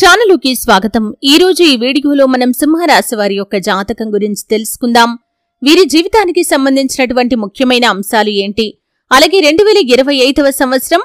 ఛానలుకి స్వాగతం। ఈ రోజు ఈ వీడియోలో మనం సింహరాశి వారి యొక్క జాతకం గురించి తెలుసుకుందాం। వీరి జీవితానికి సంబంధించినటువంటి ముఖ్యమైన అంశాలు ఏంటి, అలాగే 2025వ సంవత్సరం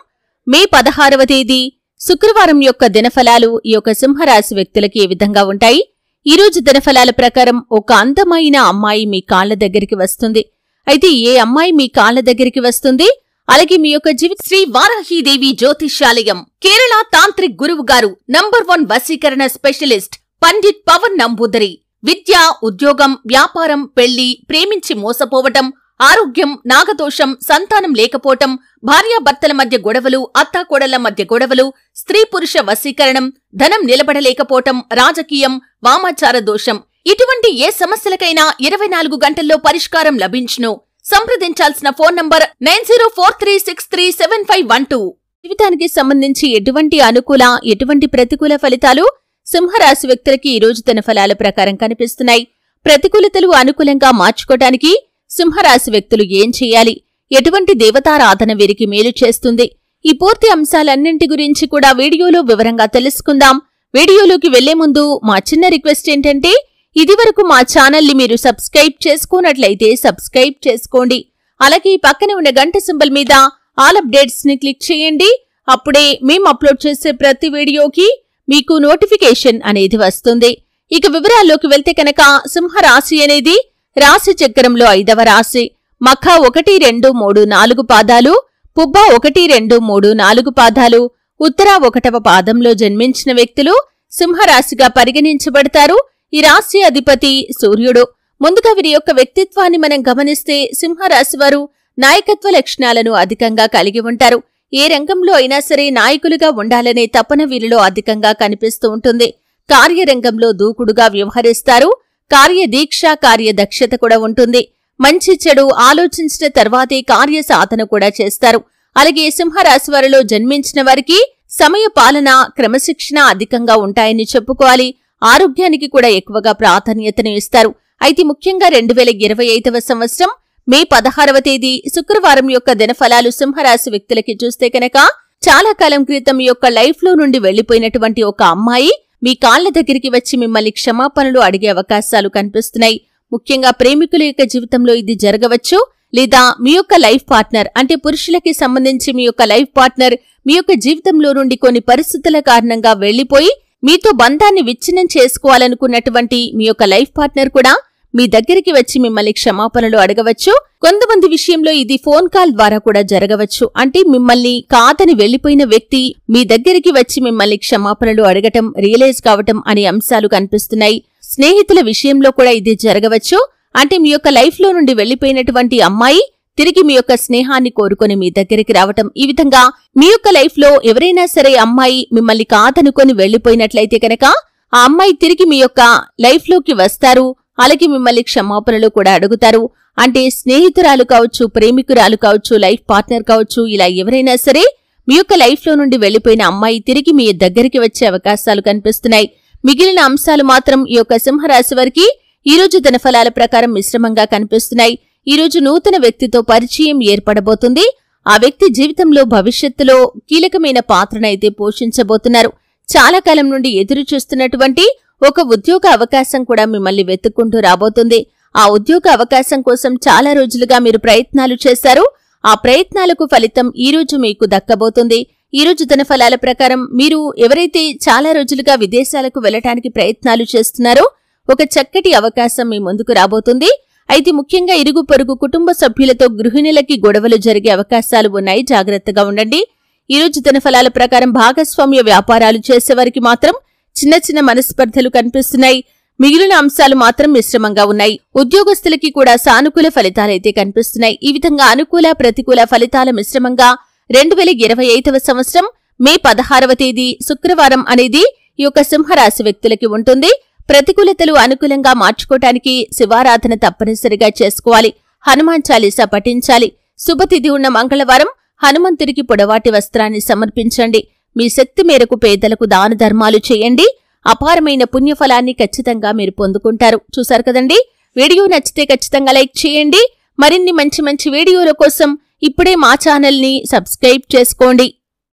మే 16వ తేదీ శుక్రవారం యొక్క దినఫలాలు ఈ యొక్క సింహరాశి వ్యక్తులకి ఏ విధంగా ఉంటాయి। ఈ రోజు దినఫలాల ప్రకారం ఒక అందమైన అమ్మాయి మీ కాళ్ళ దగ్గరికి వస్తుంది। అయితే ఏ అమ్మాయి మీ కాళ్ళ దగ్గరికి వస్తుంది, అలాగే మీ యొక్క జీవిత శ్రీ వారాహీదేవి జ్యోతిష్యాలయం కేరళ తాంత్రిక్ గురువు గారు నంబర్ 1 వశీకరణ స్పెషలిస్ట్ పండిట్ పవన్ నంబూదరి। విద్య, ఉద్యోగం, వ్యాపారం, పెళ్లి, ప్రేమించి మోసపోవటం, ఆరోగ్యం, నాగదోషం, సంతానం లేకపోవటం, భార్యాభర్తల మధ్య గొడవలు, అత్తాకోడళ్ల మధ్య గొడవలు, స్త్రీ పురుష వశీకరణం, ధనం నిలబడలేకపోవటం, రాజకీయం, వామాచార దోషం, ఇటువంటి ఏ సమస్యలకైనా 24 గంటల్లో పరిష్కారం లభించును। సంప్రదించాల్సిన ఫోన్ నంబర్ 9043637512। జీవితానికి సంబంధించి ఎటువంటి అనుకూల, ఎటువంటి ప్రతికూల ఫలితాలు సింహరాశి వ్యక్తులకి ఈ రోజు తన ఫలాల ప్రకారం కనిపిస్తున్నాయి। ప్రతికూలతలు అనుకూలంగా మార్చుకోవడానికి సింహరాశి వ్యక్తులు ఏం చేయాలి, ఎటువంటి దేవతారాధన వీరికి మేలు చేస్తుంది, ఈ పూర్తి అంశాలన్నింటి గురించి కూడా వీడియోలో వివరంగా తెలుసుకుందాం। వీడియోలోకి వెళ్లే ముందు మా చిన్న రిక్వెస్ట్ ఏంటంటే, ఇదివరకు మా ఛానల్ ని మీరు సబ్స్క్రైబ్ చేసుకున్నట్లయితే సబ్స్క్రైబ్ చేసుకోండి, అలాగే పక్కనే ఉన్న గంట సింబల్ మీద ఆల్ అప్డేట్స్ ని క్లిక్ చేయండి। అప్పుడే మేము అప్లోడ్ చేసే ప్రతి వీడియోకి మీకు నోటిఫికేషన్ అనేది వస్తుంది। ఇక వివరాల్లోకి వెళ్తే కనుక సింహరాశి అనేది రాశి చక్రంలో 5వ రాశి। మఖ 1, 2, 3, 4 పాదాలు, పుబ్బ 1, 2, 3, 4 పాదాలు, ఉత్తర 1వ పాదంలో జన్మించిన వ్యక్తులు సింహరాశిగా పరిగణించబడతారు। ఈ రాశి అధిపతి సూర్యుడు। ముందుగా వీరి యొక్క వ్యక్తిత్వాన్ని మనం గమనిస్తే సింహరాశి వారు నాయకత్వ లక్షణాలను అధికంగా కలిగి ఉంటారు। ఏ రంగంలో అయినా సరే నాయకులుగా ఉండాలనే తపన వీరిలో అధికంగా కనిపిస్తూ ఉంటుంది। కార్యరంగంలో దూకుడుగా వ్యవహరిస్తారు। కార్యదీక్ష, కార్యదక్షత కూడా ఉంటుంది। మంచి చెడు ఆలోచించిన తర్వాతే కార్య సాధన కూడా చేస్తారు। అలాగే సింహరాశి వారిలో జన్మించిన వారికి సమయ పాలన, క్రమశిక్షణ అధికంగా ఉంటాయని చెప్పుకోవాలి। ఆరోగ్యానికి కూడా ఎక్కువగా ప్రాధాన్యతను ఇస్తారు। అయితే ముఖ్యంగా 2025వ సంవత్సరం మే 16వ తేదీ శుక్రవారం యొక్క దినఫలాలు సింహరాశి వ్యక్తులకి చూస్తే కనుక, చాలా కాలం క్రితం మీ యొక్క లైఫ్ లో నుండి వెళ్లిపోయినటువంటి ఒక అమ్మాయి మీ కాళ్ల దగ్గరికి వచ్చి మిమ్మల్ని క్షమాపణలు అడిగే అవకాశాలు కనిపిస్తున్నాయి। ముఖ్యంగా ప్రేమికుల యొక్క జీవితంలో ఇది జరగవచ్చు, లేదా మీ యొక్క లైఫ్ పార్ట్నర్ అంటే పురుషులకి సంబంధించి మీ యొక్క లైఫ్ పార్ట్నర్ మీ యొక్క జీవితంలో నుండి కొన్ని పరిస్థితుల కారణంగా వెళ్లిపోయి మీతో బంధాన్ని విచ్ఛిన్నం చేసుకోవాలనుకున్నటువంటి మీ యొక్క లైఫ్ పార్ట్నర్ కూడా మీ దగ్గరికి వచ్చి మిమ్మల్ని క్షమాపణలు అడగవచ్చు। కొంతమంది విషయంలో ఇది ఫోన్ కాల్ ద్వారా కూడా జరగవచ్చు। అంటే మిమ్మల్ని కాదని వెళ్లిపోయిన వ్యక్తి మీ దగ్గరికి వచ్చి మిమ్మల్ని క్షమాపణలు అడగటం, రియలైజ్ కావటం అనే అంశాలు కనిపిస్తున్నాయి। స్నేహితుల విషయంలో కూడా ఇది జరగవచ్చు। అంటే మీ యొక్క లైఫ్ లో నుండి వెళ్లిపోయినటువంటి అమ్మాయి తిరిగి మీ యొక్క స్నేహాన్ని కోరుకొని మీ దగ్గరికి రావటం, ఈ విధంగా మీ యొక్క లైఫ్ లో ఎవరైనా సరే అమ్మాయి మిమ్మల్ని కాదనుకొని వెళ్లిపోయినట్లయితే కనుక ఆ అమ్మాయి తిరిగి మీ యొక్క లైఫ్ లోకి వస్తారు, అలాగే మిమ్మల్ని క్షమాపణలు కూడా అడుగుతారు। అంటే స్నేహితురాలు కావచ్చు, ప్రేమికురాలు కావచ్చు, లైఫ్ పార్ట్నర్ కావచ్చు, ఇలా ఎవరైనా సరే మీ యొక్క లైఫ్ లో నుండి వెళ్లిపోయిన అమ్మాయి తిరిగి మీ దగ్గరికి వచ్చే అవకాశాలు కనిపిస్తున్నాయి। మిగిలిన అంశాలు మాత్రం ఈ యొక్క సింహరాశి వారికి ఈ రోజు దినఫలాల ప్రకారం మిశ్రమంగా కనిపిస్తున్నాయి। ఈ రోజు నూతన వ్యక్తితో పరిచయం ఏర్పడబోతుంది। ఆ వ్యక్తి జీవితంలో భవిష్యత్తులో కీలకమైన పాత్రనైతే పోషించబోతున్నారు। చాలా కాలం నుండి ఎదురు చూస్తున్నటువంటి ఒక ఉద్యోగ అవకాశం కూడా మిమ్మల్ని వెతుక్కుంటూ రాబోతుంది। ఆ ఉద్యోగ అవకాశం కోసం చాలా రోజులుగా మీరు ప్రయత్నాలు చేశారు। ఆ ప్రయత్నాలకు ఫలితం ఈ రోజు మీకు దక్కబోతుంది। ఈ రోజు దినఫలాల ప్రకారం మీరు ఎవరైతే చాలా రోజులుగా విదేశాలకు వెళ్లడానికి ప్రయత్నాలు చేస్తున్నారో ఒక చక్కటి అవకాశం మీ ముందుకు రాబోతుంది। అయితే ముఖ్యంగా ఇరుగు పొరుగు కుటుంబ సభ్యులతో గృహిణులకి గొడవలు జరిగే అవకాశాలు ఉన్నాయి, జాగ్రత్తగా ఉండండి। ఈ రోజు దినఫలాల ప్రకారం భాగస్వామ్య వ్యాపారాలు చేసేవారికి మాత్రం చిన్న చిన్న మనస్పర్ధలు కనిపిస్తున్నాయి। మిగిలిన అంశాలు మాత్రం మిశ్రమంగా ఉన్నాయి। ఉద్యోగస్తులకి కూడా సానుకూల ఫలితాలైతే కనిపిస్తున్నాయి। ఈ విధంగా అనుకూల, ప్రతికూల ఫలితాల మిశ్రమంగా 2025వ సంవత్సరం మే 16వ తేదీ శుక్రవారం అనేది ఈ యొక్క సింహరాశి వ్యక్తులకి ఉంటుంది। ప్రతికూలతలు అనుకూలంగా మార్చుకోవటానికి శివారాధన తప్పనిసరిగా చేసుకోవాలి। హనుమాన్ చాలీసా పఠించాలి। శుభతిథి ఉన్న మంగళవారం హనుమంతుడికి పొడవాటి వస్త్రాన్ని సమర్పించండి। మీ శక్తి మేరకు పేదలకు దాన ధర్మాలు చేయండి। అపారమైన పుణ్యఫలాన్ని ఖచ్చితంగా మీరు పొందుకుంటారు। చూశారు కదండి, వీడియో నచ్చితే ఖచ్చితంగా లైక్ చేయండి। మరిన్ని మంచి వీడియోల కోసం ఇప్పుడే మా ఛానల్ ని సబ్స్క్రైబ్ చేసుకోండి।